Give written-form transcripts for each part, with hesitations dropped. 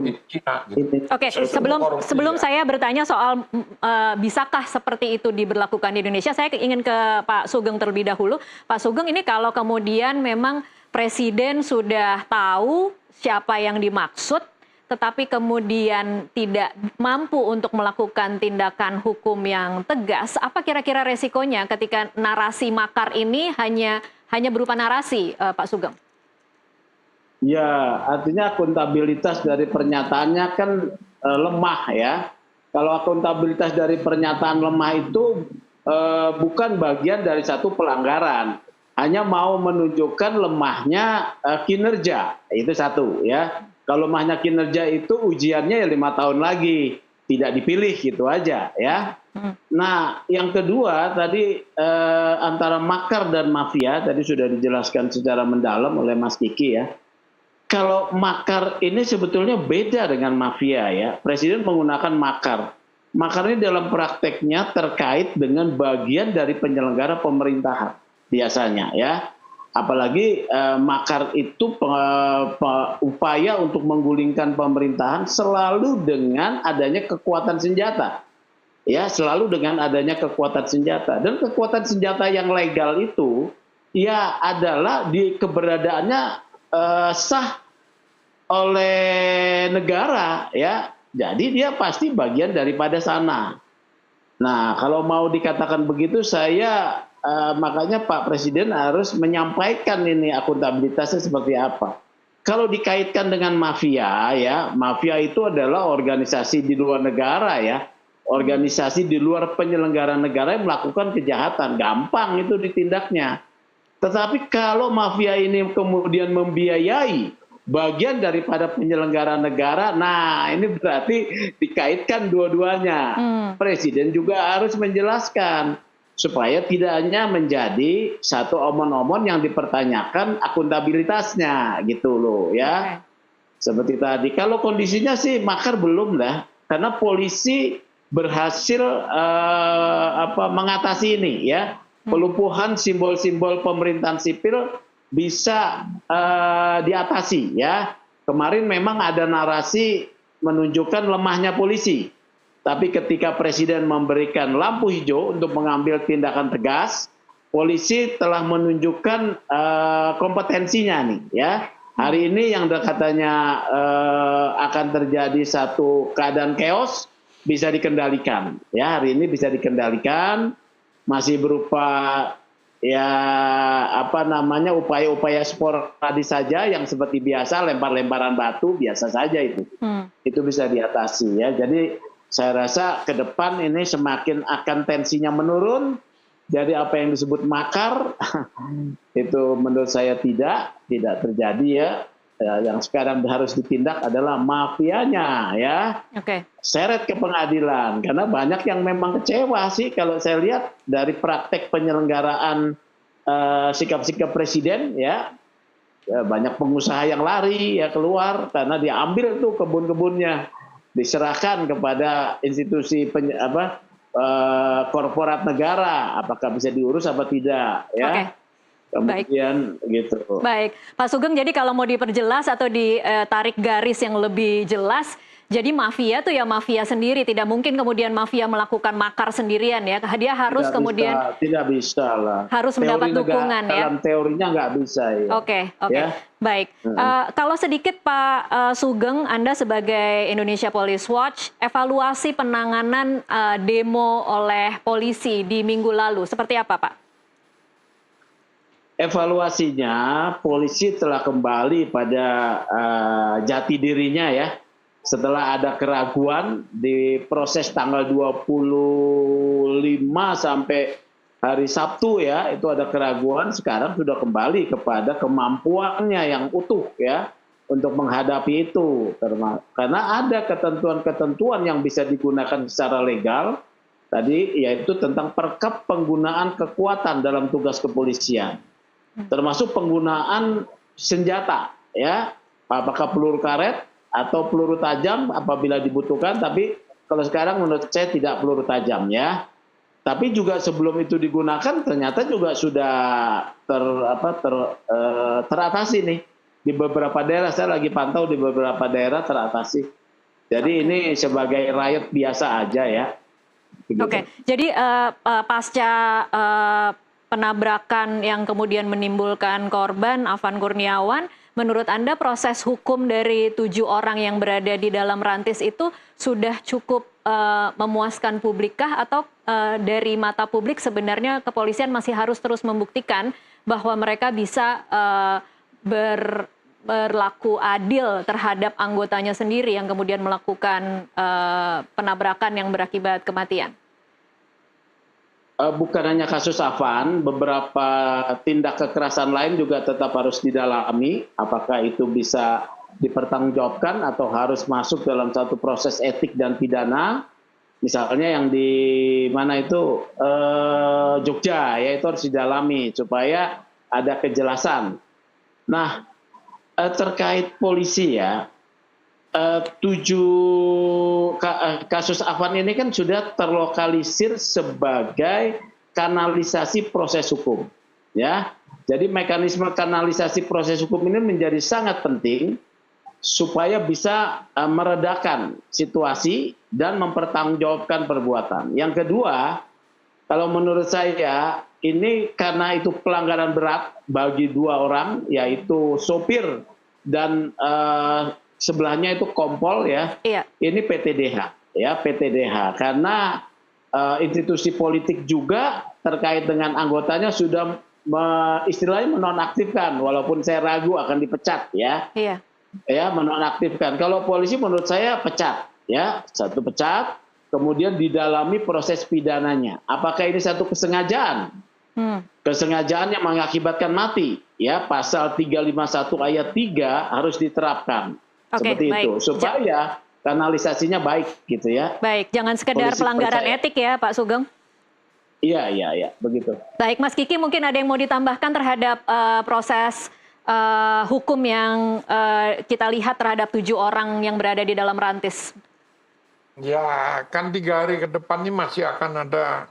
di Cina gitu. Oke, sebelum saya bertanya soal bisakah seperti itu diberlakukan di Indonesia, saya ingin ke Pak Sugeng terlebih dahulu. Pak Sugeng, ini kalau kemudian memang Presiden sudah tahu siapa yang dimaksud, tetapi kemudian tidak mampu untuk melakukan tindakan hukum yang tegas, apa kira-kira resikonya ketika narasi makar ini hanya berupa narasi, Pak Sugeng? Ya, artinya akuntabilitas dari pernyataannya kan lemah ya. Kalau akuntabilitas dari pernyataan lemah itu bukan bagian dari satu pelanggaran, hanya mau menunjukkan lemahnya kinerja, itu satu ya. Kalau lemahnya kinerja itu ujiannya ya 5 tahun lagi, tidak dipilih gitu aja ya. Nah, yang kedua tadi antara makar dan mafia tadi sudah dijelaskan secara mendalam oleh Mas Kiki ya. Kalau makar ini sebetulnya beda dengan mafia ya. Presiden menggunakan makar. Makar ini dalam prakteknya terkait dengan bagian dari penyelenggara pemerintahan biasanya ya. Apalagi makar itu upaya untuk menggulingkan pemerintahan selalu dengan adanya kekuatan senjata. Ya, selalu dengan adanya kekuatan senjata. Dan kekuatan senjata yang legal itu ya adalah di keberadaannya sah oleh negara ya, jadi dia pasti bagian daripada sana. Nah, kalau mau dikatakan begitu, saya makanya Pak Presiden harus menyampaikan ini akuntabilitasnya seperti apa. Kalau dikaitkan dengan mafia ya, mafia itu adalah organisasi di luar negara ya, organisasi di luar penyelenggara negara yang melakukan kejahatan, gampang itu ditindaknya. Tetapi kalau mafia ini kemudian membiayai bagian daripada penyelenggara negara, nah ini berarti dikaitkan dua-duanya. Presiden juga harus menjelaskan supaya tidak hanya menjadi satu omon-omon yang dipertanyakan akuntabilitasnya gitu loh ya. Seperti tadi, kalau kondisinya sih makar belum lah, karena polisi berhasil mengatasi ini ya. Pelumpuhan simbol-simbol pemerintahan sipil bisa diatasi ya. Kemarin memang ada narasi menunjukkan lemahnya polisi. Tapi ketika Presiden memberikan lampu hijau untuk mengambil tindakan tegas, polisi telah menunjukkan kompetensinya nih ya. Hari ini yang katanya akan terjadi satu keadaan chaos bisa dikendalikan ya. Hari ini bisa dikendalikan, masih berupa ya upaya-upaya sporadis saja yang seperti biasa, lempar-lemparan batu biasa saja itu. Itu bisa diatasi ya. Jadi saya rasa ke depan ini semakin akan tensinya menurun. Jadi apa yang disebut makar itu menurut saya tidak terjadi ya. Yang sekarang harus ditindak adalah mafianya ya. Seret ke pengadilan, karena banyak yang memang kecewa sih kalau saya lihat dari praktek penyelenggaraan sikap-sikap Presiden ya. Banyak pengusaha yang lari ya keluar karena diambil tuh kebun-kebunnya, diserahkan kepada institusi korporat negara, apakah bisa diurus apa tidak ya. Kemudian gitu. Baik, Pak Sugeng, jadi kalau mau diperjelas atau ditarik garis yang lebih jelas, jadi mafia tuh ya mafia sendiri, tidak mungkin kemudian mafia melakukan makar sendirian ya. Dia harus tidak bisa lah. Harus mendapat dukungan ya. Dalam teorinya nggak bisa ya. Oke. Ya? Baik. Kalau sedikit Pak Sugeng, Anda sebagai Indonesia Police Watch, evaluasi penanganan demo oleh polisi di minggu lalu seperti apa, Pak? Evaluasinya, polisi telah kembali pada jati dirinya ya. Setelah ada keraguan di proses tanggal 25 sampai hari Sabtu ya, itu ada keraguan, sekarang sudah kembali kepada kemampuannya yang utuh ya untuk menghadapi itu. Karena ada ketentuan-ketentuan yang bisa digunakan secara legal tadi, yaitu tentang perkap penggunaan kekuatan dalam tugas kepolisian. Termasuk penggunaan senjata ya, apakah peluru karet atau peluru tajam apabila dibutuhkan, tapi kalau sekarang menurut saya tidak peluru tajam ya. Tapi juga sebelum itu digunakan ternyata juga sudah teratasi nih di beberapa daerah, saya lagi pantau di beberapa daerah teratasi. Jadi ini sebagai rakyat biasa aja ya. Begitu. Oke, jadi pasca penabrakan yang kemudian menimbulkan korban Afan Kurniawan, menurut Anda proses hukum dari 7 orang yang berada di dalam rantis itu sudah cukup memuaskan publikkah, atau dari mata publik sebenarnya kepolisian masih harus terus membuktikan bahwa mereka bisa berlaku adil terhadap anggotanya sendiri yang kemudian melakukan penabrakan yang berakibat kematian? Bukan hanya kasus Afan, beberapa tindak kekerasan lain juga tetap harus didalami. Apakah itu bisa dipertanggungjawabkan atau harus masuk dalam satu proses etik dan pidana? Misalnya yang di mana itu Jogja, ya itu harus didalami supaya ada kejelasan. Nah, terkait polisi ya, 7 kasus Afan ini kan sudah terlokalisir sebagai kanalisasi proses hukum, ya. Jadi mekanisme kanalisasi proses hukum ini menjadi sangat penting supaya bisa meredakan situasi dan mempertanggungjawabkan perbuatan. Yang kedua, kalau menurut saya ini karena itu pelanggaran berat bagi 2 orang, yaitu sopir dan sebelahnya itu kompol ya. Iya. Ini PTDH ya, PTDH, karena institusi politik juga terkait dengan anggotanya sudah istilahnya menonaktifkan, walaupun saya ragu akan dipecat ya. Iya. Ya, menonaktifkan. Kalau polisi menurut saya pecat ya, satu pecat, kemudian didalami proses pidananya. Apakah ini satu kesengajaan? Kesengajaan yang mengakibatkan mati ya, pasal 351 ayat 3 harus diterapkan. Seperti itu, supaya kanalisasinya baik gitu ya. Baik, jangan sekedar pelanggaran etik ya Pak Sugeng. Iya, begitu. Baik, Mas Kiki, mungkin ada yang mau ditambahkan terhadap proses hukum yang kita lihat terhadap 7 orang yang berada di dalam rantis? Ya, kan 3 hari ke depan ini masih akan ada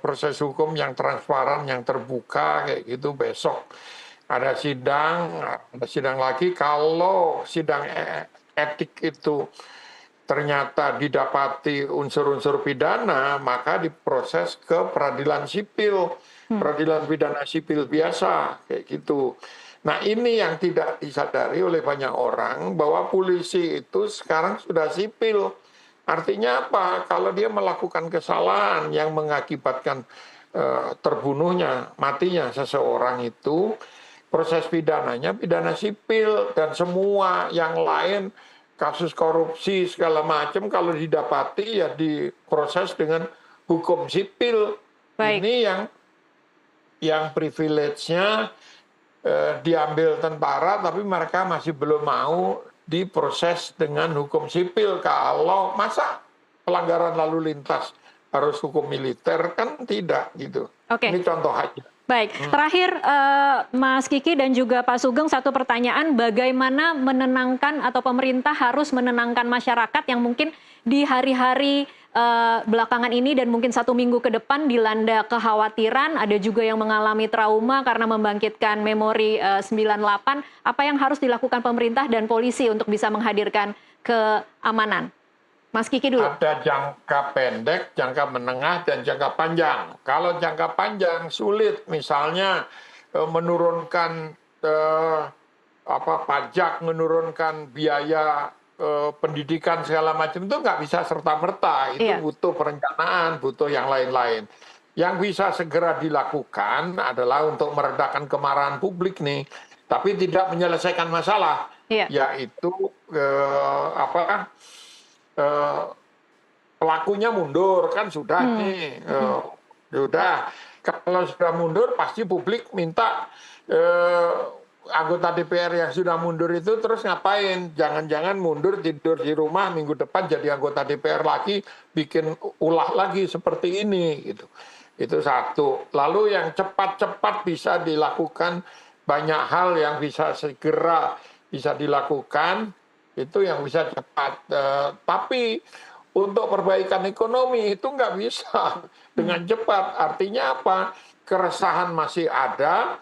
proses hukum yang transparan, yang terbuka kayak gitu. Besok ada sidang lagi. Kalau sidang etik itu ternyata didapati unsur-unsur pidana, maka diproses ke peradilan sipil, peradilan pidana sipil biasa kayak gitu. Nah, ini yang tidak disadari oleh banyak orang, bahwa polisi itu sekarang sudah sipil. Artinya apa? Kalau dia melakukan kesalahan yang mengakibatkan terbunuhnya, matinya seseorang itu, proses pidananya pidana sipil, dan semua yang lain, kasus korupsi segala macam, kalau didapati ya diproses dengan hukum sipil. Baik. Ini yang privilege-nya diambil tentara, tapi mereka masih belum mau diproses dengan hukum sipil. Kalau masa pelanggaran lalu lintas harus hukum militer, kan tidak gitu. Ini contoh aja. Baik, terakhir Mas Kiki dan juga Pak Sugeng, satu pertanyaan, bagaimana menenangkan atau pemerintah harus menenangkan masyarakat yang mungkin di hari-hari belakangan ini dan mungkin 1 minggu ke depan dilanda kekhawatiran, ada juga yang mengalami trauma karena membangkitkan memori 98, apa yang harus dilakukan pemerintah dan polisi untuk bisa menghadirkan keamanan? Mas Kiki dulu. Ada jangka pendek, jangka menengah, dan jangka panjang. Kalau jangka panjang sulit, misalnya menurunkan pajak, menurunkan biaya pendidikan segala macam, itu nggak bisa serta-merta. Itu butuh perencanaan, butuh yang lain-lain. Yang bisa segera dilakukan adalah untuk meredakan kemarahan publik nih, tapi tidak menyelesaikan masalah, yaitu pelakunya mundur, kan sudah nih, sudah. Kalau sudah mundur pasti publik minta anggota DPR yang sudah mundur itu terus ngapain? Jangan-jangan mundur tidur di rumah, minggu depan jadi anggota DPR lagi, bikin ulah lagi seperti ini gitu. Itu satu. Lalu yang cepat-cepat bisa dilakukan, banyak hal yang bisa segera bisa dilakukan, itu yang bisa cepat. Tapi untuk perbaikan ekonomi itu nggak bisa dengan cepat. Artinya apa? Keresahan masih ada,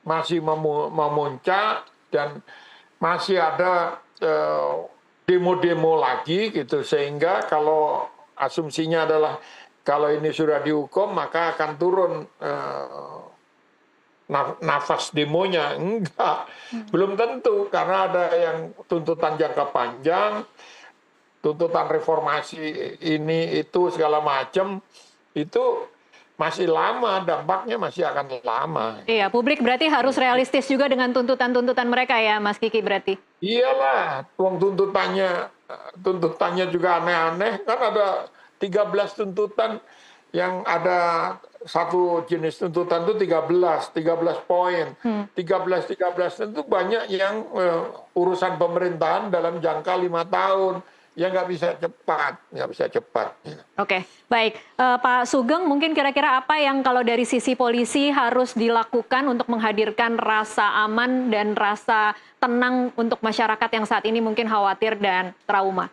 masih memuncak, dan masih ada demo-demo lagi gitu, sehingga kalau asumsinya adalah kalau ini sudah dihukum maka akan turun nafas demonya. Enggak, belum tentu, karena ada yang tuntutan jangka panjang, tuntutan reformasi ini itu segala macam, itu masih lama, dampaknya masih akan lama. Iya, publik berarti harus realistis juga dengan tuntutan-tuntutan mereka ya, Mas Kiki berarti. Iyalah, uang tuntutannya juga aneh-aneh, kan ada 13 tuntutan, yang ada satu jenis tuntutan itu 13 poin. 13 itu banyak yang urusan pemerintahan dalam jangka 5 tahun. Ya nggak bisa cepat. Oke, baik. Pak Sugeng, mungkin kira-kira apa yang kalau dari sisi polisi harus dilakukan untuk menghadirkan rasa aman dan rasa tenang untuk masyarakat yang saat ini mungkin khawatir dan trauma?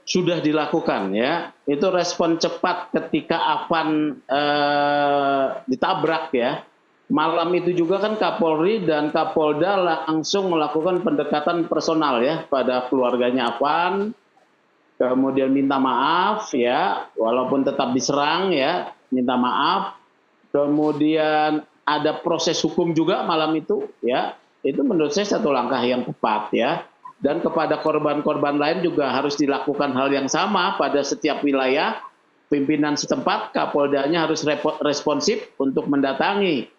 Sudah dilakukan ya, itu respon cepat ketika Afan ditabrak ya. Malam itu juga kan Kapolri dan Kapolda langsung melakukan pendekatan personal ya pada keluarganya Afan, kemudian minta maaf ya, walaupun tetap diserang ya, minta maaf. Kemudian ada proses hukum juga malam itu ya, itu menurut saya satu langkah yang tepat ya. Dan kepada korban-korban lain juga harus dilakukan hal yang sama pada setiap wilayah. Pimpinan setempat, Kapoldanya harus responsif untuk mendatangi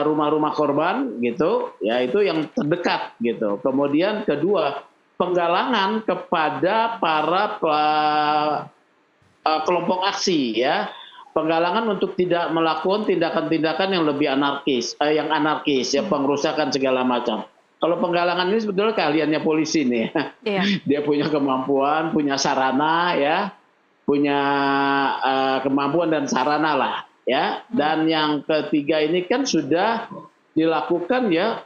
rumah-rumah korban gitu, ya itu yang terdekat gitu. Kemudian kedua, penggalangan kepada para kelompok aksi ya, penggalangan untuk tidak melakukan tindakan-tindakan yang lebih anarkis ya, pengrusakan segala macam. Kalau penggalangan ini sebetulnya keahliannya polisi nih. Iya. Dia punya kemampuan, punya sarana ya, punya kemampuan dan sarana lah ya. Dan yang ketiga ini kan sudah dilakukan ya,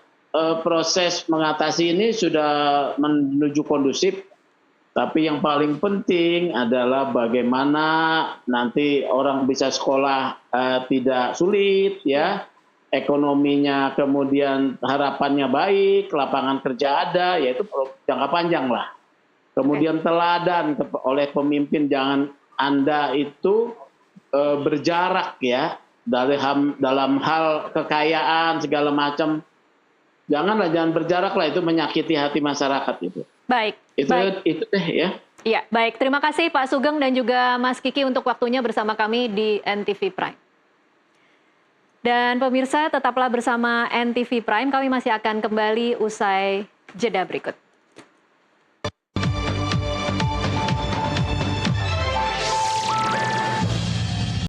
proses mengatasi ini sudah menuju kondusif. Tapi yang paling penting adalah bagaimana nanti orang bisa sekolah tidak sulit ya. Ekonominya kemudian harapannya baik, lapangan kerja ada, yaitu jangka panjang lah. Kemudian teladan oleh pemimpin, jangan Anda itu berjarak ya dalam hal kekayaan segala macam. Jangan berjarak lah, itu menyakiti hati masyarakat itu. Baik. Itu deh ya. Iya, baik. Terima kasih Pak Sugeng dan juga Mas Kiki untuk waktunya bersama kami di NTV Prime. Dan pemirsa, tetaplah bersama NTV Prime, kami masih akan kembali usai jeda berikut.